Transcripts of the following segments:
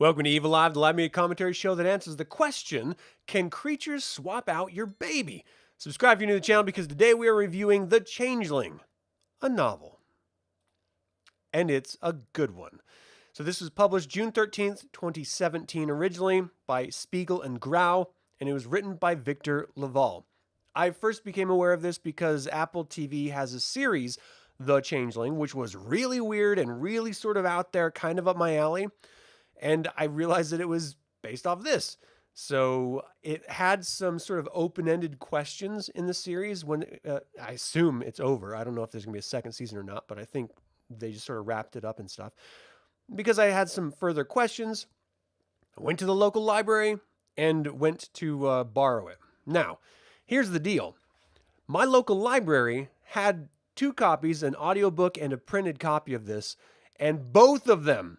Welcome to Eviliv, the live media commentary show that answers the question, can creatures swap out your baby? Subscribe if you're new to the channel because today we are reviewing The Changeling, a novel. And it's a good one. So this was published June 13th, 2017 originally by Spiegel and Grau, and it was written by Victor Laval. I first became aware of this because Apple TV has a series, The Changeling, which was really weird and really sort of out there, kind of up my alley. And I realized that it was based off this. So it had some sort of open-ended questions in the series when I assume it's over. I don't know if there's going to be a second season or not, but I think they just sort of wrapped it up and stuff. Because I had some further questions, I went to the local library and went to borrow it. Now, here's the deal. My local library had two copies, an audiobook and a printed copy of this, and both of them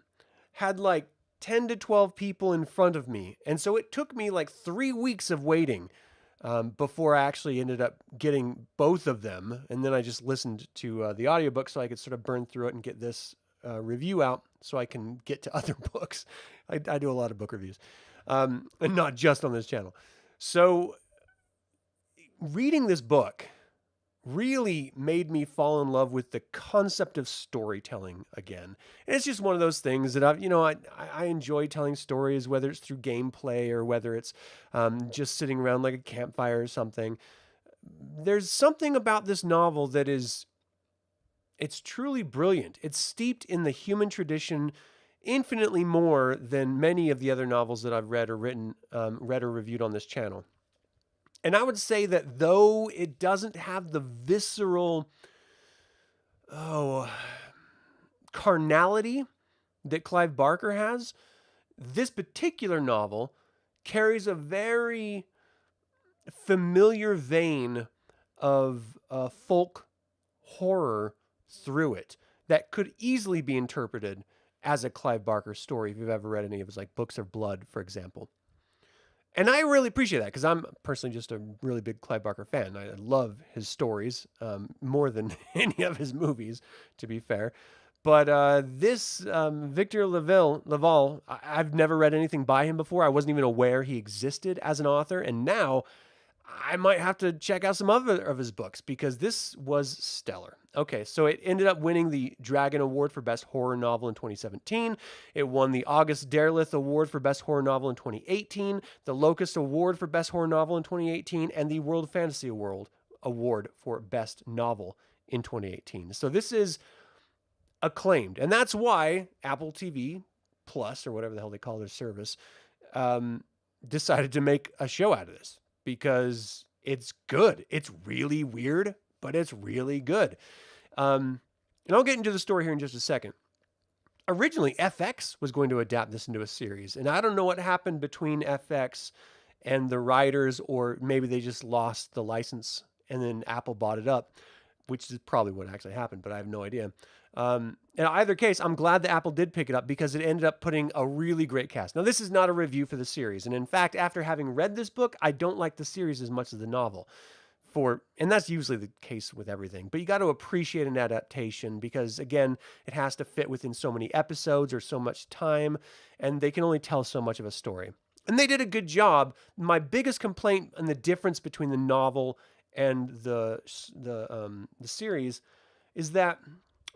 had like 10 to 12 people in front of me. And so it took me like 3 weeks of waiting before I actually ended up getting both of them. And then I just listened to the audiobook so I could sort of burn through it and get this review out so I can get to other books. I do a lot of book reviews, and not just on this channel. So reading this book really made me fall in love with the concept of storytelling again. And it's just one of those things that I enjoy telling stories, whether it's through gameplay or whether it's just sitting around like a campfire or something. There's something about this novel that it's truly brilliant. It's steeped in the human tradition infinitely more than many of the other novels that I've read or reviewed on this channel. And I would say that though it doesn't have the visceral, carnality that Clive Barker has, this particular novel carries a very familiar vein of folk horror through it that could easily be interpreted as a Clive Barker story if you've ever read any of his like Books of Blood, for example. And I really appreciate that because I'm personally just a really big Clive Barker fan. I love his stories more than any of his movies, to be fair. But this Victor Laval, I've never read anything by him before. I wasn't even aware he existed as an author. And now I might have to check out some other of his books because this was stellar. Okay, so it ended up winning the Dragon Award for Best Horror Novel in 2017. It won the August Derleth Award for Best Horror Novel in 2018, the Locus Award for Best Horror Novel in 2018, and the World Fantasy Award for Best Novel in 2018. So this is acclaimed, and that's why Apple TV Plus, or whatever the hell they call their service, decided to make a show out of this. Because it's good. It's really weird, but it's really good. And I'll get into the story here in just a second. Originally, FX was going to adapt this into a series. And I don't know what happened between FX and the writers, or maybe they just lost the license and then Apple bought it up, which is probably what actually happened, but I have no idea. In either case, I'm glad that Apple did pick it up because it ended up putting a really great cast. Now, this is not a review for the series. And in fact, after having read this book, I don't like the series as much as the novel. And that's usually the case with everything. But you got to appreciate an adaptation because, again, it has to fit within so many episodes or so much time, and they can only tell so much of a story. And they did a good job. My biggest complaint and the difference between the novel and the series is that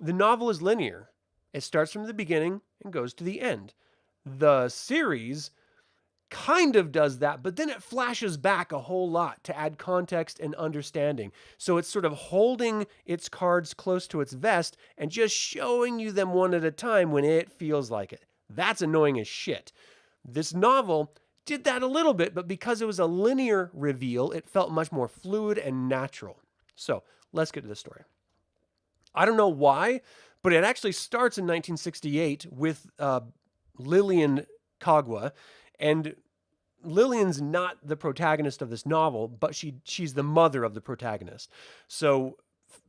the novel is linear. It starts from the beginning and goes to the end. The series kind of does that, but then it flashes back a whole lot to add context and understanding. So it's sort of holding its cards close to its vest and just showing you them one at a time when it feels like it. That's annoying as shit. This novel did that a little bit, but because it was a linear reveal, it felt much more fluid and natural. So let's get to the story. I don't know why, but it actually starts in 1968 with Lillian Kagwa, and Lillian's not the protagonist of this novel, but she's the mother of the protagonist. So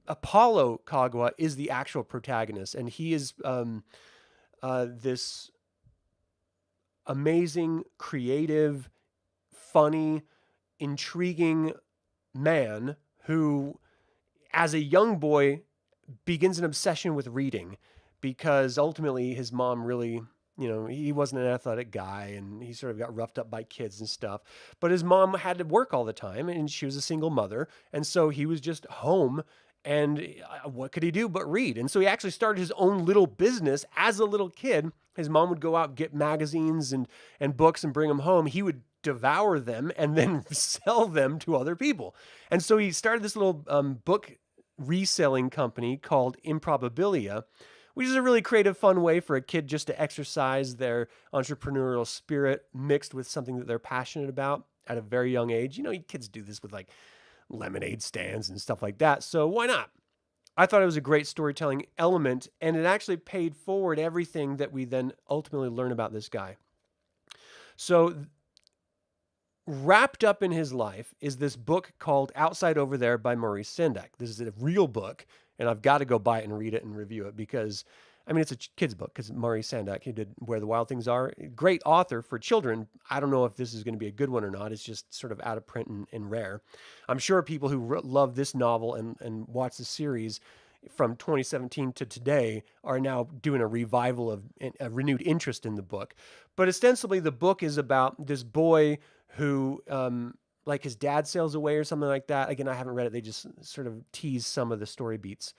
Apollo Kagwa is the actual protagonist, and he is this amazing, creative, funny, intriguing man who, as a young boy, begins an obsession with reading because ultimately his mom really He wasn't an athletic guy, and he sort of got roughed up by kids and stuff. But his mom had to work all the time, and she was a single mother. And so he was just home. And what could he do but read? And so he actually started his own little business as a little kid. His mom would go out, get magazines and books and bring them home. He would devour them and then sell them to other people. And so he started this little book reselling company called Improbabilia, which is a really creative, fun way for a kid just to exercise their entrepreneurial spirit mixed with something that they're passionate about at a very young age. Kids do this with like lemonade stands and stuff like that. So why not? I thought it was a great storytelling element, and it actually paid forward everything that we then ultimately learn about this guy. So wrapped up in his life is this book called Outside Over There by Maurice Sendak. This is a real book, and I've got to go buy it and read it and review it because, it's a kid's book because Maurice Sendak, he did Where the Wild Things Are. Great author for children. I don't know if this is going to be a good one or not. It's just sort of out of print and rare. I'm sure people who love this novel and watch the series from 2017 to today are now doing a revival of a renewed interest in the book. But ostensibly, the book is about this boy who, like his dad sails away or something like that. Again, I haven't read it. They just sort of tease some of the story beats.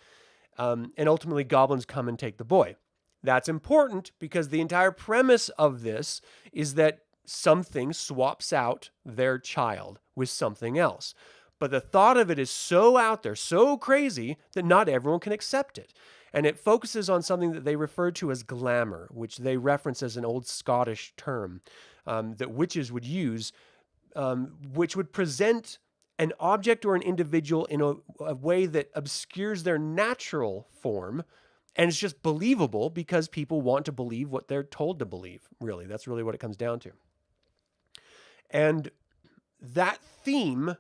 And ultimately, goblins come and take the boy. That's important because the entire premise of this is that something swaps out their child with something else. But the thought of it is so out there, so crazy, that not everyone can accept it. And it focuses on something that they refer to as glamour, which they reference as an old Scottish term that witches would use, which would present an object or an individual in a way that obscures their natural form. And it's just believable because people want to believe what they're told to believe, really. That's really what it comes down to. And that theme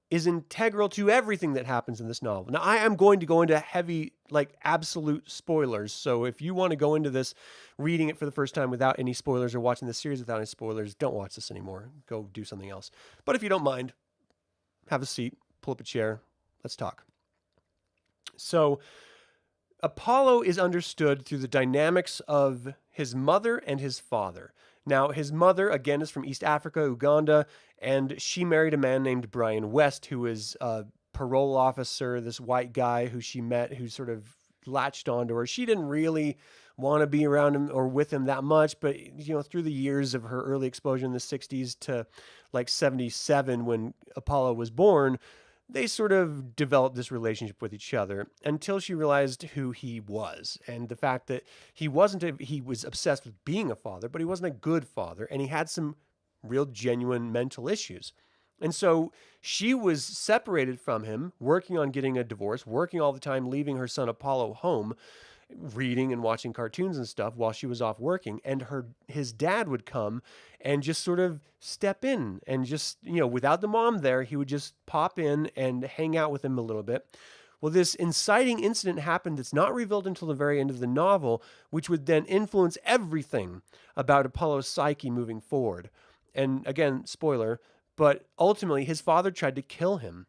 is integral to everything that happens in this novel. Now, I am going to go into heavy, absolute spoilers. So if you want to go into this, reading it for the first time without any spoilers or watching the series without any spoilers, don't watch this anymore. Go do something else. But if you don't mind, have a seat, pull up a chair, let's talk. So Apollo is understood through the dynamics of his mother and his father. Now, his mother, again, is from East Africa, Uganda, and she married a man named Brian West, who is a parole officer, this white guy who she met, who sort of latched onto her. She didn't really want to be around him or with him that much, but, through the years of her early exposure in the 60s to 77 when Apollo was born, they sort of developed this relationship with each other until she realized who he was and the fact that he was obsessed with being a father, but he wasn't a good father, and he had some real genuine mental issues. And so she was separated from him, working on getting a divorce, working all the time, leaving her son Apollo home, reading and watching cartoons and stuff while she was off working. And his dad would come and just sort of step in and just, without the mom there, he would just pop in and hang out with him a little bit. Well, this inciting incident happened that's not revealed until the very end of the novel, which would then influence everything about Apollo's psyche moving forward. And again, spoiler, but ultimately his father tried to kill him.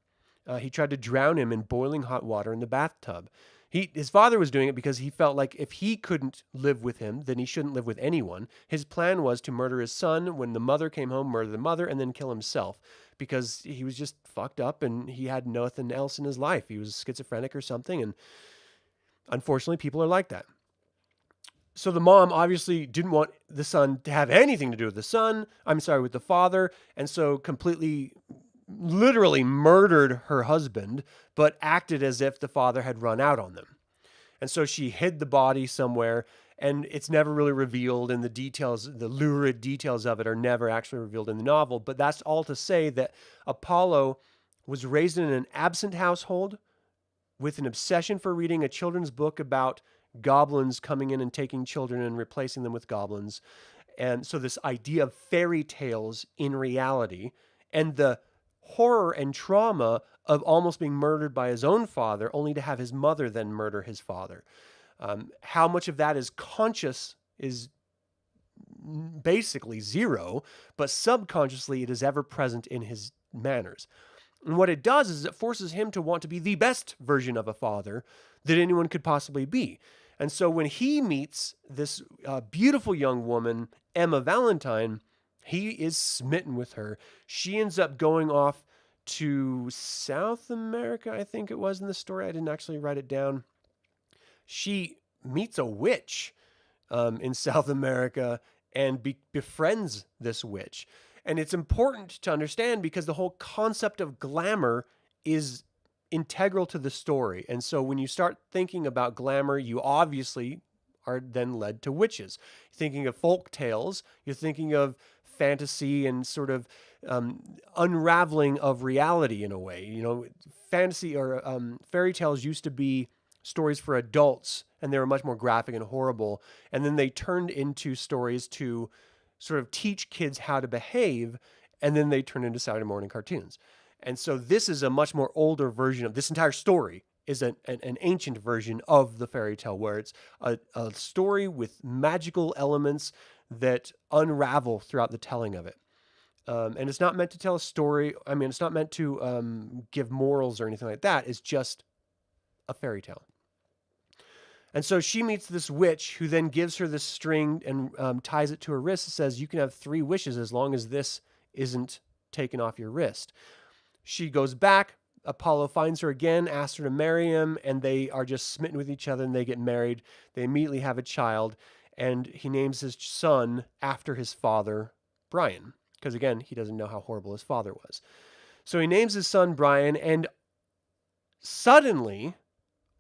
He tried to drown him in boiling hot water in the bathtub. His father was doing it because he felt like if he couldn't live with him, then he shouldn't live with anyone. His plan was to murder his son. When the mother came home, murder the mother, and then kill himself because he was just fucked up and he had nothing else in his life. He was schizophrenic or something, and unfortunately, people are like that. So the mom obviously didn't want the son to have anything to do with with the father, and so completely literally murdered her husband, but acted as if the father had run out on them. And so she hid the body somewhere, and it's never really revealed, and the details, the lurid details of it are never actually revealed in the novel. But that's all to say that Apollo was raised in an absent household with an obsession for reading a children's book about goblins coming in and taking children and replacing them with goblins. And so this idea of fairy tales in reality, and the horror and trauma of almost being murdered by his own father, only to have his mother then murder his father. How much of that is conscious is basically zero, but subconsciously it is ever present in his manners. And what it does is it forces him to want to be the best version of a father that anyone could possibly be. And so when he meets this beautiful young woman, Emma Valentine, he is smitten with her. She ends up going off to South America, I think it was in the story. I didn't actually write it down. She meets a witch in South America and befriends this witch. And it's important to understand because the whole concept of glamour is integral to the story. And so when you start thinking about glamour, you obviously are then led to witches. Thinking of folk tales, you're thinking of fantasy and sort of unraveling of reality in a way. You know, fantasy or fairy tales used to be stories for adults, and they were much more graphic and horrible. And then they turned into stories to sort of teach kids how to behave, and then they turned into Saturday morning cartoons. And so this is a much more older version of this entire story is an ancient version of the fairy tale where it's a story with magical elements that unravel throughout the telling of it. And it's not meant to tell a story. I mean, it's not meant to give morals or anything like that. It's just a fairy tale. And so she meets this witch who then gives her this string and ties it to her wrist and says, you can have 3 wishes as long as this isn't taken off your wrist. She goes back. Apollo finds her again, asks her to marry him, and they are just smitten with each other and they get married. They immediately have a child, and he names his son after his father, Brian, because again, he doesn't know how horrible his father was. So he names his son Brian, and suddenly,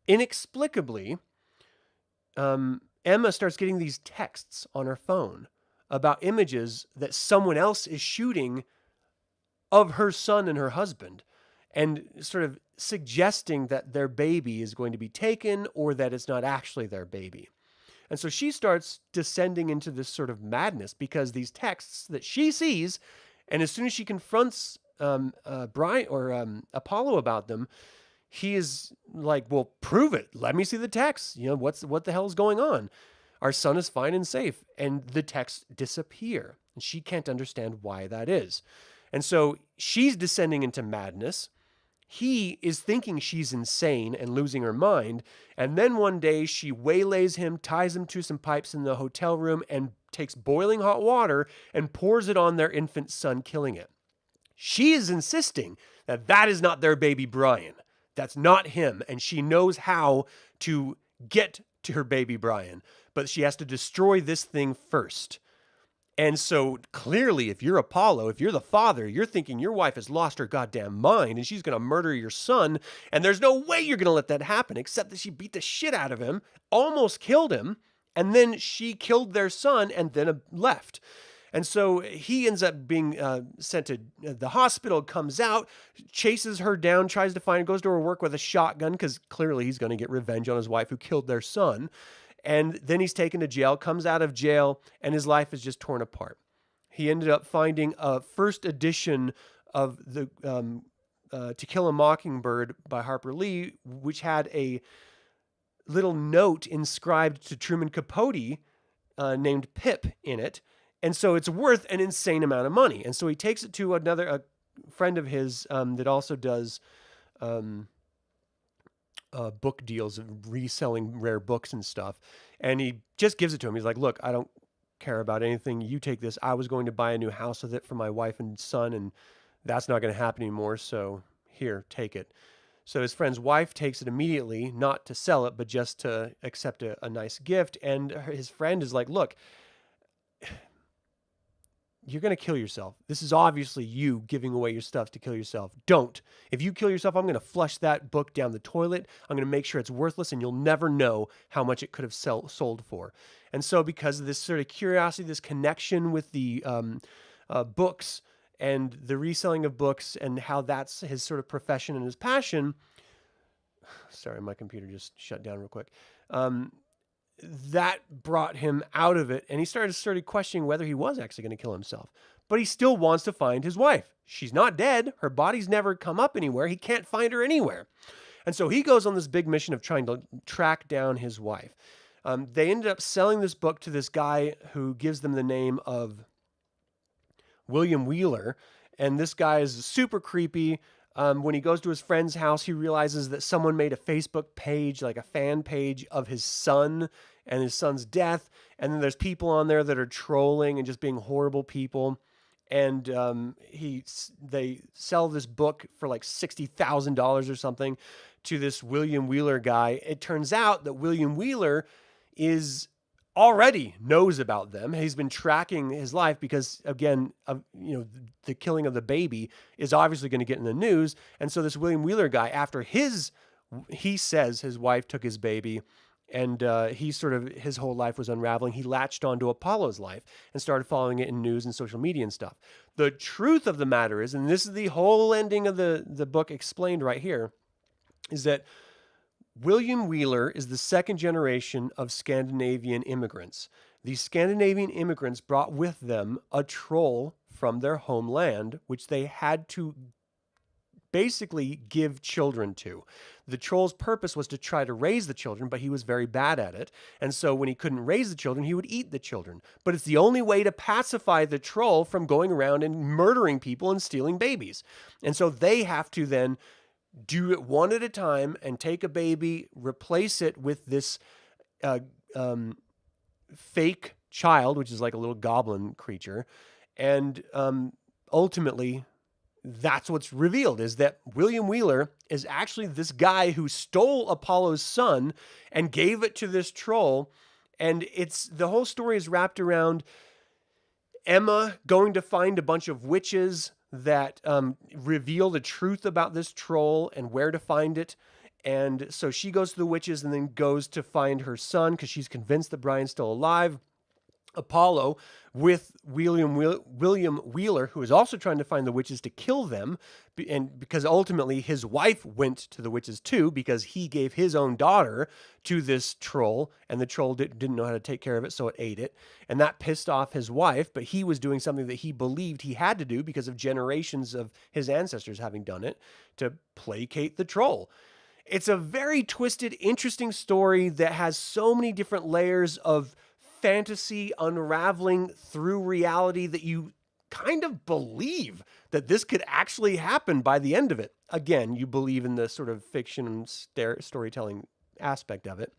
inexplicably, Emma starts getting these texts on her phone about images that someone else is shooting of her son and her husband, and sort of suggesting that their baby is going to be taken or that it's not actually their baby. And so she starts descending into this sort of madness because these texts that she sees, and as soon as she confronts Brian or Apollo about them, he is like, well, prove it. Let me see the text. You know, what the hell is going on? Our son is fine and safe. And the texts disappear. And she can't understand why that is. And so she's descending into madness. He is thinking she's insane and losing her mind. And then one day she waylays him, ties him to some pipes in the hotel room, and takes boiling hot water and pours it on their infant son, killing it. She is insisting that that is not their baby Brian. That's not him. And she knows how to get to her baby Brian. But she has to destroy this thing first. And so clearly, if you're Apollo, if you're the father, you're thinking your wife has lost her goddamn mind and she's going to murder your son. And there's no way you're going to let that happen, except that she beat the shit out of him, almost killed him. And then she killed their son and then left. And so he ends up being sent to the hospital, comes out, chases her down, tries to find her, goes to her work with a shotgun because clearly he's going to get revenge on his wife who killed their son. And then he's taken to jail, comes out of jail, and his life is just torn apart. He ended up finding a first edition of the To Kill a Mockingbird by Harper Lee, which had a little note inscribed to Truman Capote named Pip in it. And so it's worth an insane amount of money. And so he takes it to a friend of his that also does book deals of reselling rare books and stuff. And he just gives it to him. He's like, look, I don't care about anything. You take this. I was going to buy a new house with it for my wife and son, and that's not going to happen anymore. So here, take it. So his friend's wife takes it immediately, not to sell it, but just to accept a nice gift. And his friend is like, look, you're going to kill yourself. This is obviously you giving away your stuff to kill yourself. Don't. If you kill yourself, I'm going to flush that book down the toilet. I'm going to make sure it's worthless, and you'll never know how much it could have sold for. And so because of this sort of curiosity, this connection with the books and the reselling of books and how that's his sort of profession and his passion. Sorry, my computer just shut down real quick. That brought him out of it, and he started questioning whether he was actually going to kill himself. But he still wants to find his wife. She's not dead. Her body's never come up anywhere. He can't find her anywhere. And so he goes on this big mission of trying to track down his wife. They ended up selling this book to this guy who gives them the name of William Wheeler. And this guy is super creepy. When he goes to his friend's house, he realizes that someone made a Facebook page, like a fan page of his son and his son's death. And then there's people on there that are trolling and just being horrible people. And they sell this book for like $60,000 or something to this William Wheeler guy. It turns out that William Wheeler is already knows about them. He's been tracking his life because, again, the killing of the baby is obviously going to get in the news. And so this William Wheeler guy, after he says his wife took his baby, and his whole life was unraveling, he latched onto Apollo's life and started following it in news and social media and stuff. The truth of the matter is, and this is the whole ending of the book explained right here, is that William Wheeler is the second generation of Scandinavian immigrants. These Scandinavian immigrants brought with them a troll from their homeland, which they had to basically give children to. The troll's purpose was to try to raise the children, but he was very bad at it. And so when he couldn't raise the children, he would eat the children. But it's the only way to pacify the troll from going around and murdering people and stealing babies. And so they have to then do it one at a time and take a baby, replace it with this fake child, which is like a little goblin creature. And ultimately, that's what's revealed, is that William Wheeler is actually this guy who stole Apollo's son and gave it to this troll. And the whole story is wrapped around Emma going to find a bunch of witches that reveal the truth about this troll and where to find it. And so she goes to the witches and then goes to find her son because she's convinced that Brian's still alive. Apollo, with William Wheeler, who is also trying to find the witches to kill them, and because ultimately his wife went to the witches too, because he gave his own daughter to this troll, and the troll didn't know how to take care of it, so it ate it, and that pissed off his wife, but he was doing something that he believed he had to do because of generations of his ancestors having done it, to placate the troll. It's a very twisted, interesting story that has so many different layers of fantasy unraveling through reality that you kind of believe that this could actually happen by the end of it. Again, you believe in the sort of fiction and storytelling aspect of it,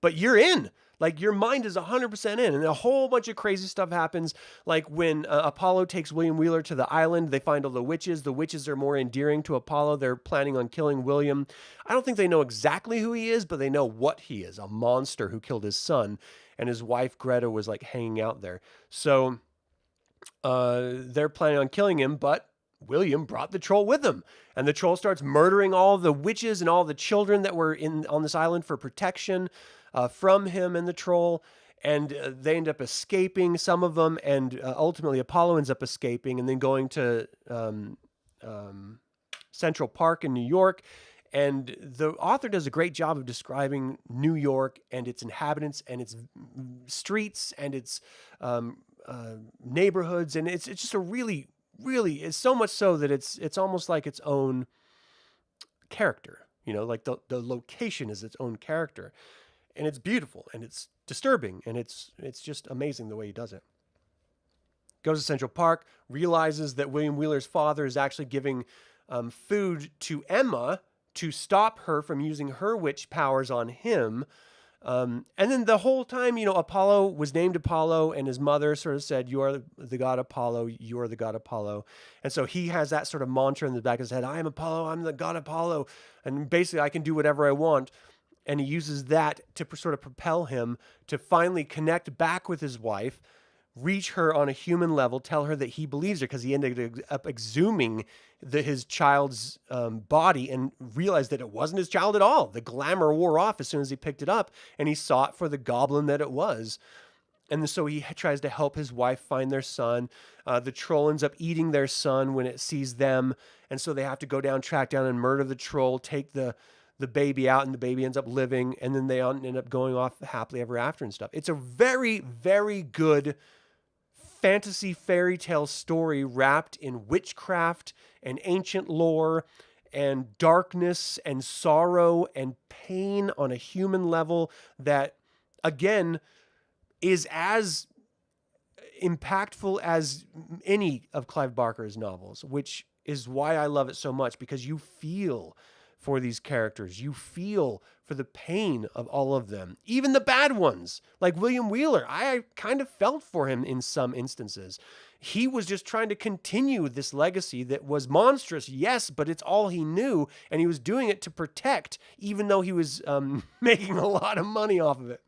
but you're in. Like, your mind is 100% in, and a whole bunch of crazy stuff happens. Like when Apollo takes William Wheeler to the island, they find all the witches. The witches are more endearing to Apollo. They're planning on killing William. I don't think they know exactly who he is, but they know what he is, a monster who killed his son. And his wife, Greta, was like hanging out there. So they're planning on killing him, but William brought the troll with him. And the troll starts murdering all the witches and all the children that were on this island for protection from him and the troll. And they end up escaping, some of them. And ultimately, Apollo ends up escaping and then going to Central Park in New York. And the author does a great job of describing New York and its inhabitants and its streets and its neighborhoods. And it's just a really, it's so much so that it's almost like its own character, like the location is its own character. And it's beautiful and it's disturbing and it's just amazing the way he does it. Goes to Central Park, realizes that William Wheeler's father is actually giving food to Emma to stop her from using her witch powers on him. And then the whole time, Apollo was named Apollo, and his mother sort of said, "You are the god Apollo, you are the god Apollo." And so he has that sort of mantra in the back of his head, "I am Apollo, I'm the god Apollo. And basically I can do whatever I want." And he uses that to sort of propel him to finally connect back with his wife, reach her on a human level, tell her that he believes her, because he ended up exhuming his child's body and realized that it wasn't his child at all. The glamour wore off as soon as he picked it up, and he saw it for the goblin that it was. And so he tries to help his wife find their son. The troll ends up eating their son when it sees them, and so they have to go down, track down, and murder the troll, take the baby out, and the baby ends up living, and then they end up going off happily ever after and stuff. It's a very, very good fantasy fairy tale story wrapped in witchcraft and ancient lore and darkness and sorrow and pain on a human level that, again, is as impactful as any of Clive Barker's novels, which is why I love it so much, because you feel for these characters. You feel for the pain of all of them, even the bad ones, like William Wheeler. I kind of felt for him in some instances. He was just trying to continue this legacy that was monstrous, yes, but it's all he knew, and he was doing it to protect, even though he was making a lot of money off of it.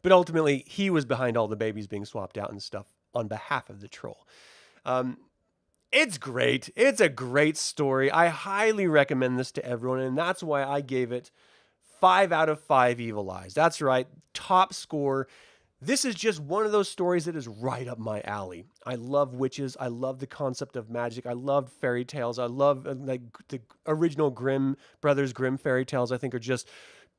But ultimately, he was behind all the babies being swapped out and stuff on behalf of the troll. It's great. It's a great story. I highly recommend this to everyone, and that's why I gave it 5 out of 5 evil eyes. That's right, top score. This is just one of those stories that is right up my alley. I love witches. I love the concept of magic. I love fairy tales. I love like the original Brothers Grimm fairy tales. I think are just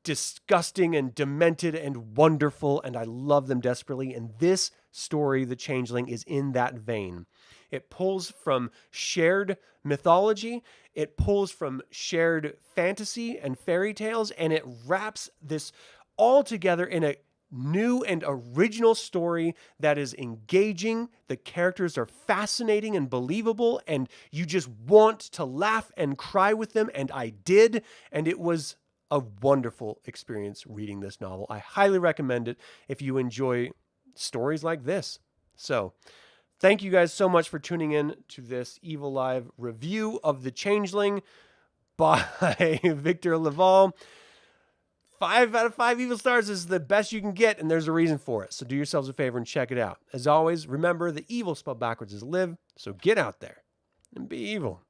disgusting and demented and wonderful, and I love them desperately. And this story, The Changeling, is in that vein. It pulls from shared mythology, it pulls from shared fantasy and fairy tales, and it wraps this all together in a new and original story that is engaging. The characters are fascinating and believable, and you just want to laugh and cry with them, and I did, and it was a wonderful experience reading this novel. I highly recommend it if you enjoy stories like this. So, thank you guys so much for tuning in to this Evil Live review of The Changeling by Victor Laval. 5 out of 5 evil stars is the best you can get, and there's a reason for it. So do yourselves a favor and check it out. As always, remember, the evil spelled backwards is live, so get out there and be evil.